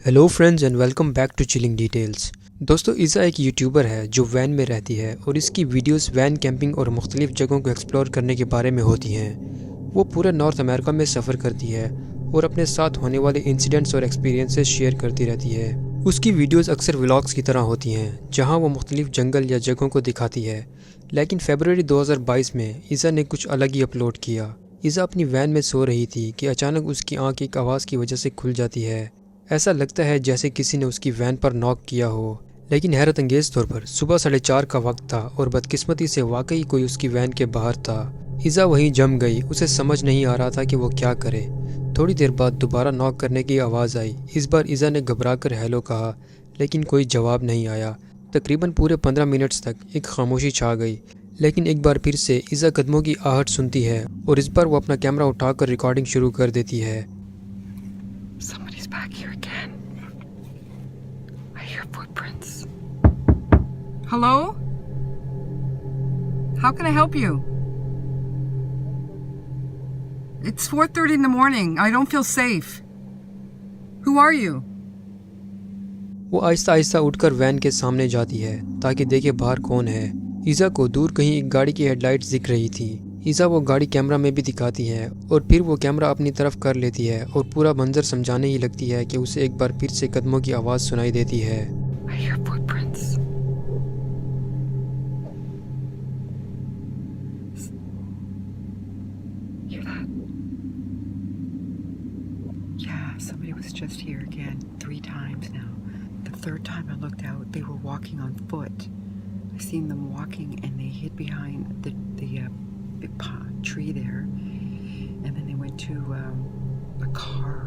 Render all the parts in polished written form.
Hello friends and welcome back to chilling details. दोस्तों, ईज़ा एक यूट्यूबर है जो वैन में रहती है और इसकी वीडियोस वैन कैंपिंग और मुख्तलिफ जगहों को एक्सप्लोर करने के बारे में होती हैं। वो पूरे नॉर्थ अमेरिका में सफ़र करती है और अपने साथ होने वाले इंसिडेंट्स और एक्सपीरियंसेस शेयर करती रहती है। उसकी वीडियोस अक्सर व्लॉग्स की तरह होती हैं जहां वो मुख्तलिफ जंगल या जगहों को दिखाती है। लेकिन फरवरी 2022 में ईज़ा ने कुछ अलग ही अपलोड किया। ईज़ा अपनी वैन में सो रही थी कि अचानक उसकी आँख एक आवाज़ की वजह से खुल जाती है। ऐसा लगता है जैसे किसी ने उसकी वैन पर नॉक किया हो। लेकिन हैरत अंगेज तौर पर सुबह 4:30 का वक्त था और बदकिस्मती से वाकई कोई उसकी वैन के बाहर था। ईज़ा वहीं जम गई। उसे समझ नहीं आ रहा था कि वो क्या करे। थोड़ी देर बाद दोबारा नॉक करने की आवाज़ आई। इस बार ईज़ा ने घबराकर हेलो कहा, लेकिन कोई जवाब नहीं आया। तकरीबन पूरे 15 मिनट्स तक एक खामोशी छा गई। लेकिन एक बार फिर से ईज़ा कदमों की आहट सुनती है और इस बार वो अपना कैमरा उठाकर रिकॉर्डिंग शुरू कर देती है। Somebody's back here again. I hear footprints. Hello? How can I help you? It's 4:30 in the morning. I don't feel safe. Who are you? वो आहिस्ता आहिस्ता उठकर वैन के सामने जाती है ताकि देखे बाहर कौन है। ईज़ा को दूर कहीं एक गाड़ी की हेडलाइट्स दिख रही थी। ईज़ा वो गाड़ी कैमरा में भी दिखाती है और फिर वो कैमरा अपनी तरफ कर लेती है और पूरा मंजर समझाने ही लगती है कि उसे एक बार फिर से कदमों की आवाज़ सुनाई देती है। I hear footprints. Hear that? Yeah, somebody was just here again 3 times now. The third time I looked out, they were walking on foot. I seen them walking and they hid behind the big tree there, and then they went to a car,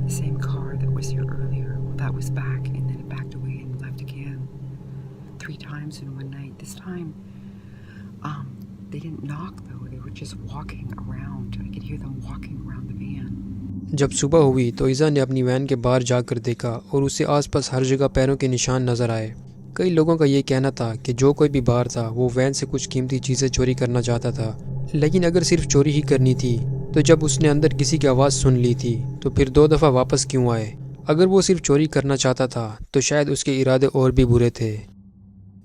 the same car that was here earlier. Well, that was back, and then it backed away and left again. 3 times in one night. This time, they didn't knock though. They were just walking around. I could hear them walking around the van. जब सुबह हुई तो ईज़ा ने अपनी van के बाहर जाकर देखा और उसे आसपास हर जगह पैरों के निशान नजर आए। कई लोगों का ये कहना था कि जो कोई भी बाहर था वो वैन से कुछ कीमती चीज़ें चोरी करना चाहता था। लेकिन अगर सिर्फ चोरी ही करनी थी तो जब उसने अंदर किसी की आवाज़ सुन ली थी तो फिर 2 दफ़ा वापस क्यों आए? अगर वो सिर्फ चोरी करना चाहता था तो शायद उसके इरादे और भी बुरे थे।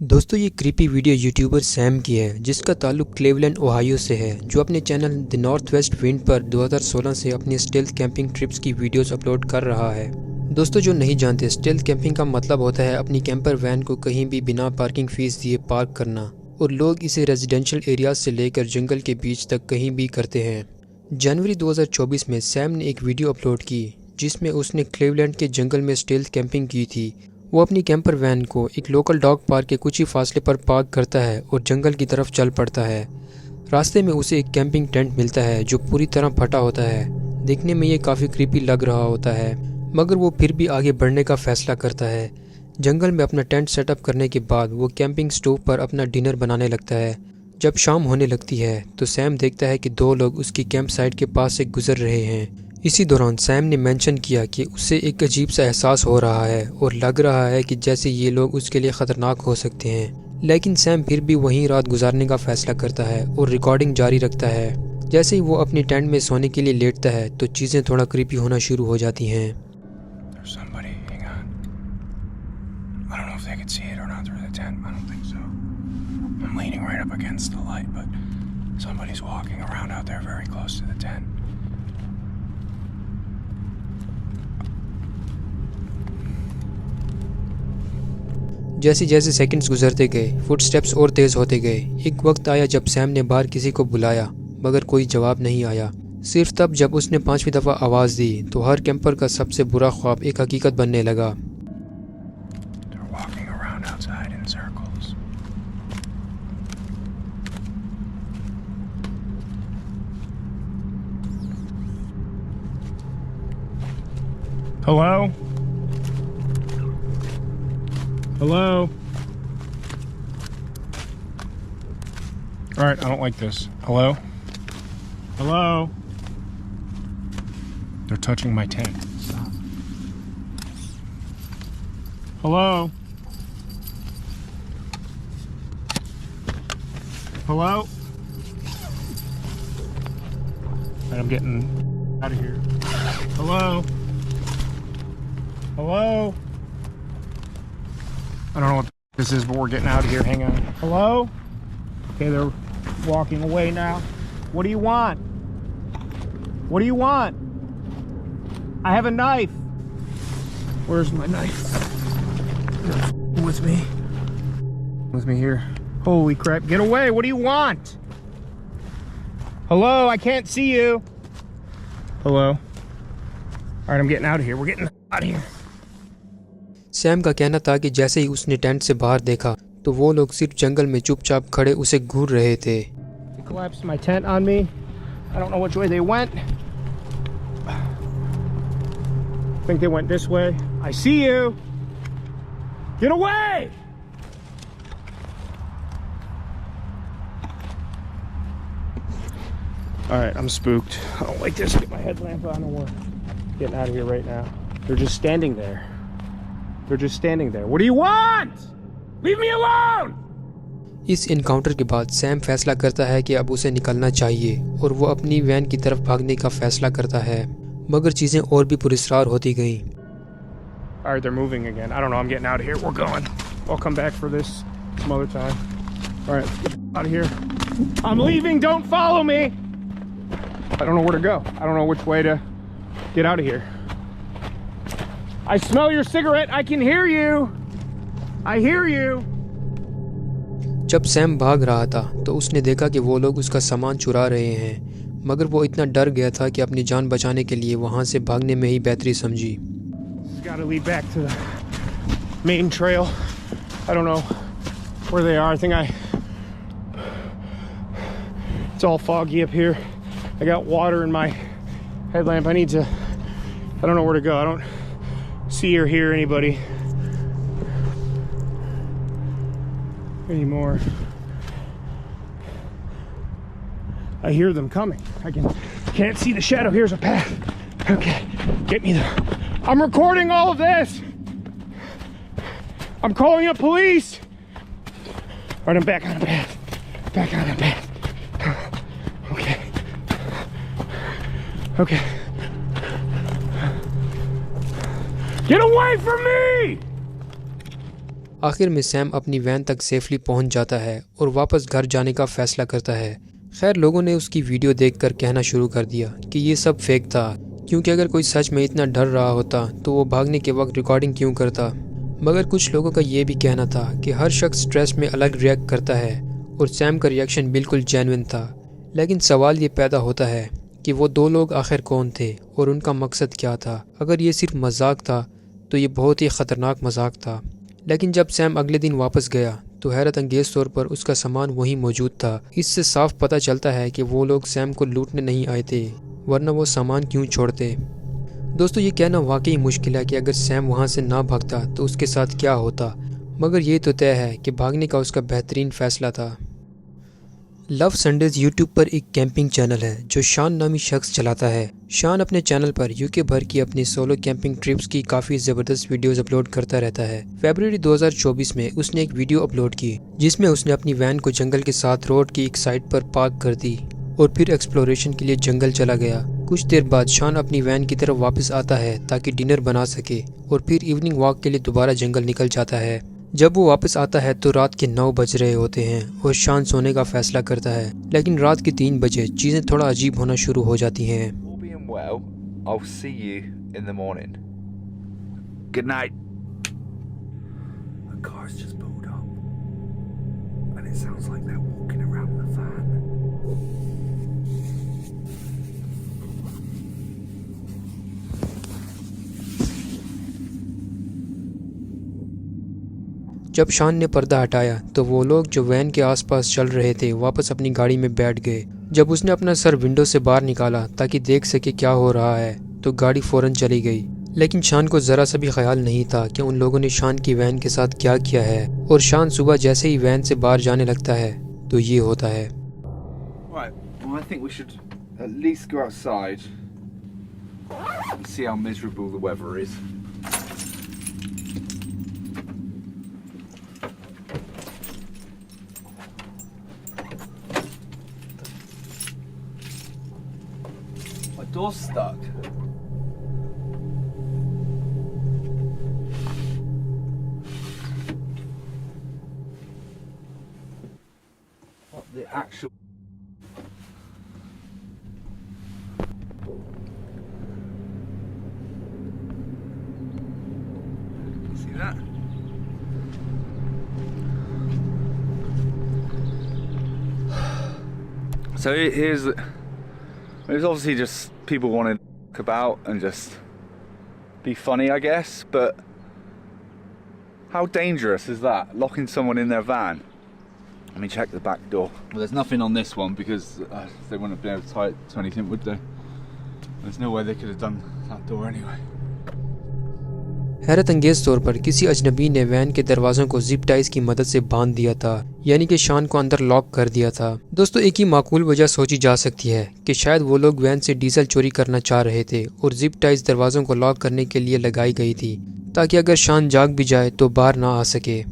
दोस्तों, ये क्रीपी वीडियो यूट्यूबर सैम की है जिसका ताल्लुक क्लीवलैंड ओहायो से है, जो अपने channel the north west wind पर 2016 से अपनी स्टेल्थ कैंपिंग ट्रिप्स की वीडियोस अपलोड कर रहा है। दोस्तों, जो नहीं जानते, स्टेल्थ कैंपिंग का मतलब होता है अपनी कैंपर वैन को कहीं भी बिना पार्किंग फीस दिए पार्क करना, और लोग इसे रेजिडेंशियल एरियाज से लेकर जंगल के बीच तक कहीं भी करते हैं। जनवरी 2024 में सैम ने एक वीडियो अपलोड की जिसमें उसने क्लीवलैंड के जंगल में स्टेल्थ कैंपिंग की थी। वो अपनी कैंपर वैन को एक लोकल डॉग पार्क के कुछ ही फासले पर पार्क करता है और जंगल की तरफ चल पड़ता है। रास्ते में उसे एक कैंपिंग टेंट मिलता है जो पूरी तरह फटा होता है। देखने में ये काफ़ी क्रीपी लग रहा होता है, मगर वो फिर भी आगे बढ़ने का फैसला करता है। जंगल में अपना टेंट सेटअप करने के बाद वो कैंपिंग स्टोव पर अपना डिनर बनाने लगता है। जब शाम होने लगती है तो सैम देखता है कि 2 लोग उसकी कैंप साइट के पास से गुजर रहे हैं। इसी दौरान सैम ने मेंशन किया कि उसे एक अजीब सा एहसास हो रहा है और लग रहा है कि जैसे ये लोग उसके लिए ख़तरनाक हो सकते हैं। लेकिन सैम फिर भी वहीं रात गुजारने का फैसला करता है और रिकॉर्डिंग जारी रखता है। जैसे ही वो अपनी टेंट में सोने के लिए लेटता है तो चीज़ें थोड़ा क्रीपी होना शुरू हो जाती हैं। जैसे जैसे सेकंड्स गुजरते गए, फुटस्टेप्स और तेज़ होते गए। एक वक्त आया जब सैम ने बाहर किसी को बुलाया, मगर कोई जवाब नहीं आया। सिर्फ तब जब उसने 5वीं दफ़ा आवाज़ दी तो हर कैंपर का सबसे बुरा ख्वाब एक हकीकत बनने लगा। Hello? Hello? Alright, I don't like this. Hello? Hello? They're touching my tent. Stop. Hello? Hello? Alright, I'm getting out of here. Hello? Hello? I don't know what this is, but we're getting out of here. Hang on. Hello? Okay, they're walking away now. What do you want? What do you want? I have a knife. Where's my knife? With me. With me here. Holy crap. Get away. What do you want? Hello? I can't see you. Hello? All right, I'm getting out of here. We're getting out of here. Sam का कहना था कि जैसे ही उसने tent से बाहर देखा तो वो लोग सिर्फ जंगल में चुपचाप खड़े उसे घूर रहे थे। They collapsed my tent on me. I don't know which way they went. I think they went this way. I see you. Get away! All right, I'm spooked. I don't like this. Get my headlamp on and we're getting out of here right now. They're just standing there. They're just standing there. What do you want? Leave me alone! इस encounter के बाद Sam फैसला करता है कि अब उसे निकलना चाहिए और वो अपनी वैन की तरफ भागने का फैसला करता है, मगर चीज़ें और भी पुरस्कार होती गईं। All right, they're moving again. I don't know. I'm getting out of here. We're going. I'll come back for this some other time. All right, let's get out of here. I'm leaving. Don't follow me. I don't know where to go. I don't know which way to get out of here. I smell your cigarette. I can hear you. I hear you. जब Sam भाग रहा था तो उसने देखा कि वो लोग उसका सामान चुरा रहे हैं, मगर वो इतना डर गया था कि अपनी जान बचाने के लिए वहाँ से भागने में ही बेहतरी समझी। Got to lead back to the main trail. I don't know where they are. I think it's all foggy up here. I got water in my headlamp. I don't know where to go. I don't see or hear anybody anymore. I hear them coming. Can't see the shadow. Here's a path. Okay, get me there. I'm recording all of this. I'm calling up police. All right, I'm back on the path. Back on the path. Okay. Okay. Get away from me! आखिर में Sam अपनी van तक safely पहुंच जाता है और वापस घर जाने का फैसला करता है। खैर, लोगों ने उसकी वीडियो देखकर कहना शुरू कर दिया कि ये सब फेक था, क्योंकि अगर कोई सच में इतना डर रहा होता तो वो भागने के वक्त रिकॉर्डिंग क्यों करता। मगर कुछ लोगों का ये भी कहना था कि हर शख्स स्ट्रेस में अलग रिएक्ट करता है और सैम का रिएक्शन बिल्कुल जेन्युइन था। लेकिन सवाल ये पैदा होता है कि वो दो लोग आखिर कौन थे और उनका मकसद क्या था। अगर ये सिर्फ मजाक था तो ये बहुत ही ख़तरनाक मजाक था। लेकिन जब सैम अगले दिन वापस गया तो हैरत अंगेज़ तौर पर उसका सामान वहीं मौजूद था। इससे साफ पता चलता है कि वो लोग सैम को लूटने नहीं आए थे, वरना वो सामान क्यों छोड़ते। दोस्तों, ये कहना वाकई मुश्किल है कि अगर सैम वहाँ से ना भागता तो उसके साथ क्या होता, मगर ये तो तय है कि भागने का उसका बेहतरीन फ़ैसला था। लव संडेज़ यूट्यूब पर एक कैंपिंग चैनल है जो शान नामी शख्स चलाता है। शान अपने चैनल पर यूके भर की अपनी सोलो कैंपिंग ट्रिप्स की काफ़ी ज़बरदस्त वीडियोस अपलोड करता रहता है। फरवरी 2024 में उसने एक वीडियो अपलोड की जिसमें उसने अपनी वैन को जंगल के साथ रोड की एक साइड पर पार्क कर दी और फिर एक्सप्लोरेशन के लिए जंगल चला गया। कुछ देर बाद शान अपनी वैन की तरफ वापस आता है ताकि डिनर बना सके और फिर इवनिंग वॉक के लिए दोबारा जंगल निकल जाता है। जब वो वापस आता है तो रात के 9 बज रहे होते हैं और शान सोने का फैसला करता है, लेकिन रात के 3 बजे चीज़ें थोड़ा अजीब होना शुरू हो जाती हैं। All being well, I'll see you in the morning. Good night. A car's just pulled up, and it sounds like they're walking around the van. जब शान ने पर्दा हटाया तो वो लोग जो वैन के आसपास चल रहे थे वापस अपनी गाड़ी में बैठ गए। जब उसने अपना सर विंडो से बाहर निकाला ताकि देख सके क्या हो रहा है तो गाड़ी फ़ौरन चली गई। लेकिन शान को ज़रा सा भी ख्याल नहीं था कि उन लोगों ने शान की वैन के साथ क्या किया है। और शान सुबह जैसे ही वैन से बाहर जाने लगता है तो ये होता है। Right, well, I think we should at least go outside and see how miserable the weather is. My door's stuck. actual. See that? So here's, it was obviously just people wanting to talk about and just be funny, I guess, but how dangerous is that, locking someone in their van? Let me check the back door. Well, there's nothing on this one because they wouldn't have been able to tie it to anything, would they? There's no way they could have done that door anyway. हैरत अंगेज तौर पर किसी अजनबी ने van के दरवाजों को zip ties की मदद से बांध दिया था, यानी कि शान को अंदर लॉक कर दिया था। दोस्तों, एक ही माकूल वजह सोची जा सकती है कि शायद वो लोग वैन से डीजल चोरी करना चाह रहे थे और जिप टाइज दरवाजों को लॉक करने के लिए लगाई गई थी ताकि अगर शान जाग भी जाए तो बाहर ना आ सके।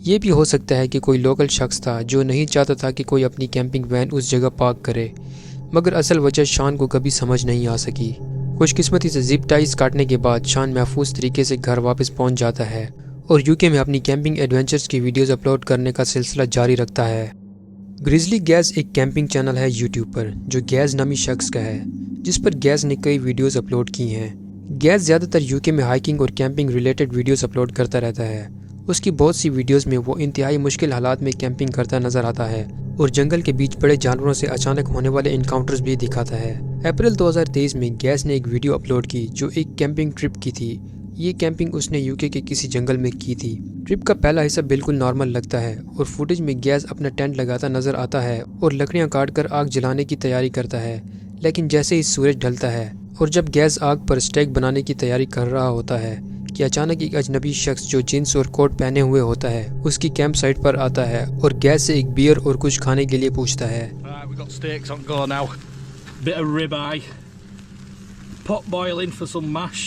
ये भी हो सकता है कि कोई लोकल शख्स था जो नहीं चाहता था कि कोई अपनी कैंपिंग वैन उस जगह पार्क करे, मगर असल वजह शान को कभी समझ नहीं आ सकी। खुशकिस्मती से जिप टाइज काटने के बाद शान महफूज तरीके से घर वापस पहुंच जाता है और यूके में अपनी कैंपिंग एडवेंचर्स की वीडियोस अपलोड करने का सिलसिला जारी रखता है। ग्रिजली गैज एक कैंपिंग चैनल है यूट्यूब पर जो गैज नामी शख्स का है, जिस पर गैज ने कई वीडियोस अपलोड की हैं। गैज ज़्यादातर यूके में हाइकिंग और कैंपिंग रिलेटेड वीडियोस अपलोड करता रहता है। उसकी बहुत सी वीडियोस में वो इंतहाई मुश्किल हालात में कैंपिंग करता नजर आता है और जंगल के बीच बड़े जानवरों से अचानक होने वाले इनकाउंटर्स भी दिखाता है। अप्रैल 2023 में गैज ने एक वीडियो अपलोड की जो एक कैंपिंग ट्रिप की थी। ये कैंपिंग उसने यूके के किसी जंगल में की थी। ट्रिप का पहला हिस्सा बिल्कुल नॉर्मल लगता है और फुटेज में गैज अपना टेंट लगाता नजर आता है और लकड़ियां काटकर आग जलाने की तैयारी करता है। लेकिन जैसे ही सूरज ढलता है और जब गैज आग पर स्टेक बनाने की तैयारी कर रहा होता है कि अचानक एक अजनबी शख्स जो जींस और कोट पहने हुए होता है उसकी कैंप साइट पर आता है और गैज से एक बियर और कुछ खाने के लिए पूछता है। Bit of ribeye, pot boiling for some mash,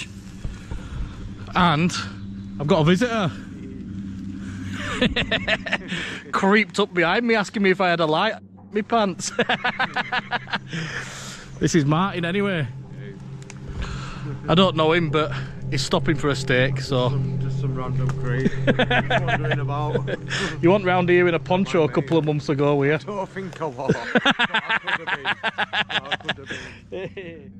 and I've got a visitor. Creeped up behind me asking me if I had a light in my pants. This is Martin anyway. I don't know him, but he's stopping for a steak, so... Just some random creep wandering about. You weren't round here in a poncho a couple of months ago, were you? I don't think I was. I could have been.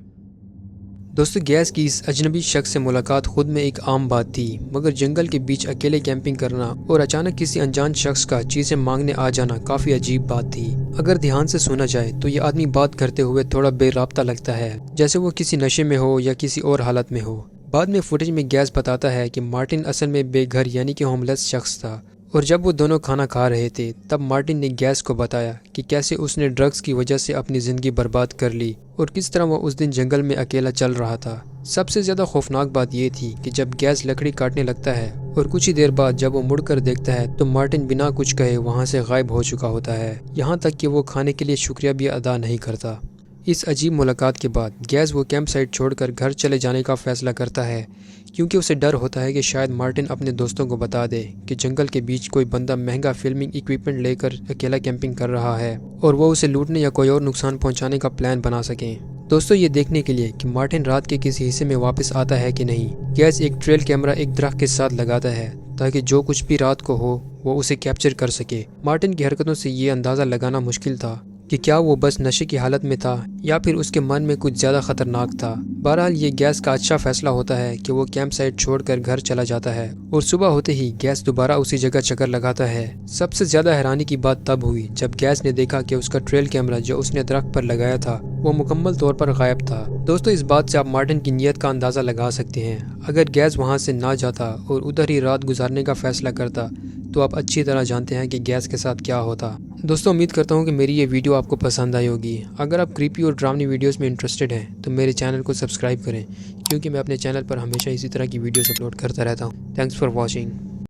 दोस्तों, gas की इस अजनबी शख्स से मुलाकात खुद में एक आम बात थी, मगर जंगल के बीच अकेले कैंपिंग करना और अचानक किसी अनजान शख्स का चीजें मांगने आ जाना काफी अजीब बात थी। अगर ध्यान से सुना जाए तो ये आदमी बात करते हुए थोड़ा बेराब्ता लगता है, जैसे वो किसी नशे में हो या किसी और हालत में हो। बाद में फुटेज में गैस बताता है कि मार्टिन असल में बेघर यानी कि होमलेस शख्स था और जब वो दोनों खाना खा रहे थे तब मार्टिन ने गैस को बताया कि कैसे उसने ड्रग्स की वजह से अपनी ज़िंदगी बर्बाद कर ली और किस तरह वो उस दिन जंगल में अकेला चल रहा था। सबसे ज़्यादा खौफनाक बात ये थी कि जब गैस लकड़ी काटने लगता है और कुछ ही देर बाद जब वो मुड़कर देखता है तो मार्टिन बिना कुछ कहे वहाँ से गायब हो चुका होता है, यहाँ तक कि वो खाने के लिए शुक्रिया भी अदा नहीं करता। इस अजीब मुलाकात के बाद गैस वो कैंप साइट छोड़कर घर चले जाने का फैसला करता है क्योंकि उसे डर होता है कि शायद मार्टिन अपने दोस्तों को बता दे कि जंगल के बीच कोई बंदा महंगा फिल्मिंग इक्विपमेंट लेकर अकेला कैंपिंग कर रहा है और वो उसे लूटने या कोई और नुकसान पहुंचाने का प्लान बना सकें। दोस्तों, ये देखने के लिए कि मार्टिन रात के किसी हिस्से में वापस आता है कि नहीं, गैस एक ट्रेल कैमरा एक दरख्त के साथ लगाता है ताकि जो कुछ भी रात को हो वो उसे कैप्चर कर सके। मार्टिन की हरकतों से ये अंदाज़ा लगाना मुश्किल था कि क्या वो बस नशे की हालत में था या फिर उसके मन में कुछ ज़्यादा खतरनाक था। बहरहाल ये गैस का अच्छा फैसला होता है कि वो कैंप साइट छोड़कर घर चला जाता है और सुबह होते ही गैस दोबारा उसी जगह चक्कर लगाता है। सबसे ज़्यादा हैरानी की बात तब हुई जब गैस ने देखा कि उसका ट्रेल कैमरा जो उसने दरख्त पर लगाया था वो मुकम्मल तौर पर गायब था। दोस्तों, इस बात से आप मार्टिन की नीयत का अंदाज़ा लगा सकते हैं। अगर गैस वहाँ से ना जाता और उधर ही रात गुजारने का फैसला करता तो आप अच्छी तरह जानते हैं कि गैस के साथ क्या होता। दोस्तों, उम्मीद करता हूँ कि मेरी ये वीडियो आपको पसंद आई होगी। अगर आप क्रीपी और ड्रामनी वीडियोस में इंटरेस्टेड हैं तो मेरे चैनल को सब्सक्राइब करें क्योंकि मैं अपने चैनल पर हमेशा इसी तरह की वीडियोस अपलोड करता रहता हूँ। Thanks for watching.